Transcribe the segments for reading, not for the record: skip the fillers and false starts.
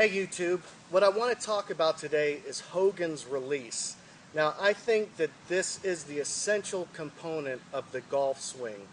Hey YouTube, what I want to talk about today is Hogan's release. Now I think that this is the essential component of the golf swing.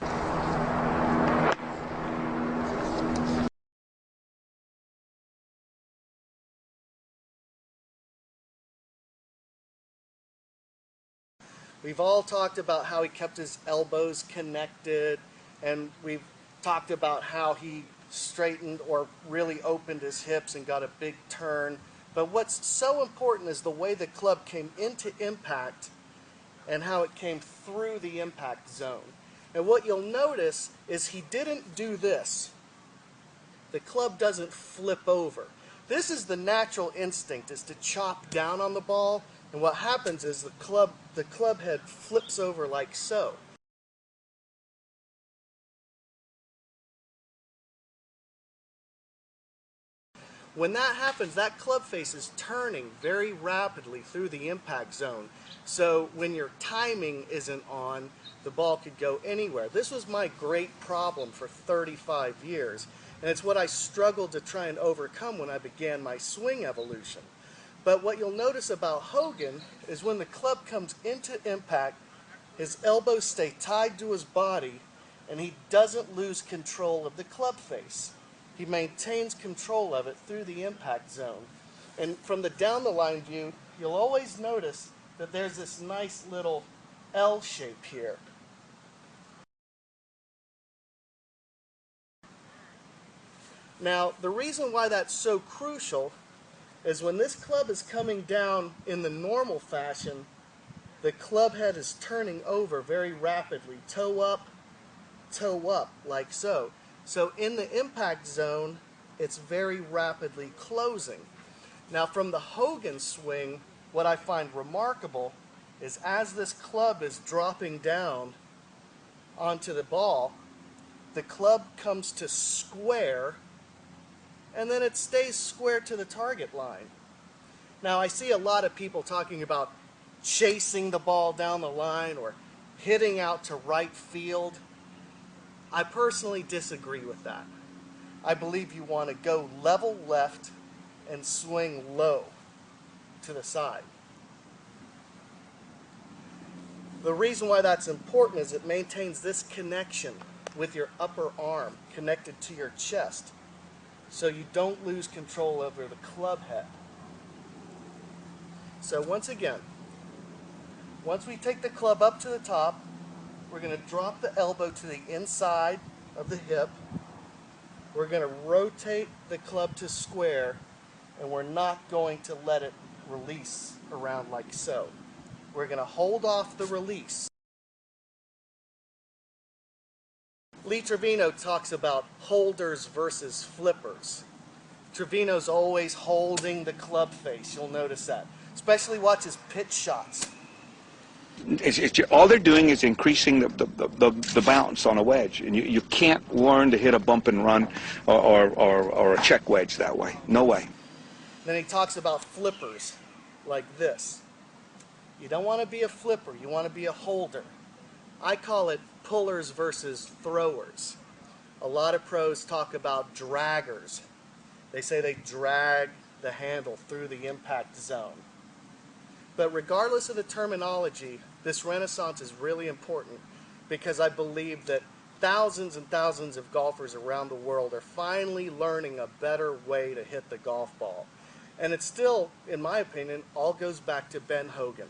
We've all talked about how he kept his elbows connected, and we've talked about how he straightened or really opened his hips and got a big turn. But what's so important is the way the club came into impact and how it came through the impact zone. And what you'll notice is he didn't do this. The club doesn't flip over. This is the natural instinct, is to chop down on the ball, and what happens is the club head flips over like so. When that happens, that club face is turning very rapidly through the impact zone. So when your timing isn't on, the ball could go anywhere. This was my great problem for 35 years, and it's what I struggled to try and overcome when I began my swing evolution. But what you'll notice about Hogan is when the club comes into impact, his elbows stay tied to his body, and he doesn't lose control of the club face. He maintains control of it through the impact zone. And from the down the line view, you'll always notice that there's this nice little L shape here. Now, the reason why that's so crucial is when this club is coming down in the normal fashion, the club head is turning over very rapidly, toe up, like so. So in the impact zone, it's very rapidly closing. Now from the Hogan swing, what I find remarkable is as this club is dropping down onto the ball, the club comes to square, and then it stays square to the target line. Now I see a lot of people talking about chasing the ball down the line or hitting out to right field. I personally disagree with that. I believe you want to go level left and swing low to the side. The reason why that's important is it maintains this connection with your upper arm connected to your chest, so you don't lose control over the club head. So once again, once we take the club up to the top, we're going to drop the elbow to the inside of the hip. We're going to rotate the club to square, and we're not going to let it release around like so. We're going to hold off the release. Lee Trevino talks about holders versus flippers. Trevino's always holding the club face. You'll notice that. Especially watch his pitch shots. All they're doing is increasing the bounce on a wedge, and you can't learn to hit a bump and run or a check wedge that way. No way. Then he talks about flippers like this. You don't want to be a flipper, you want to be a holder. I call it pullers versus throwers. A lot of pros talk about draggers. They say they drag the handle through the impact zone. But regardless of the terminology, this renaissance is really important because I believe that thousands and thousands of golfers around the world are finally learning a better way to hit the golf ball. And it still, in my opinion, all goes back to Ben Hogan.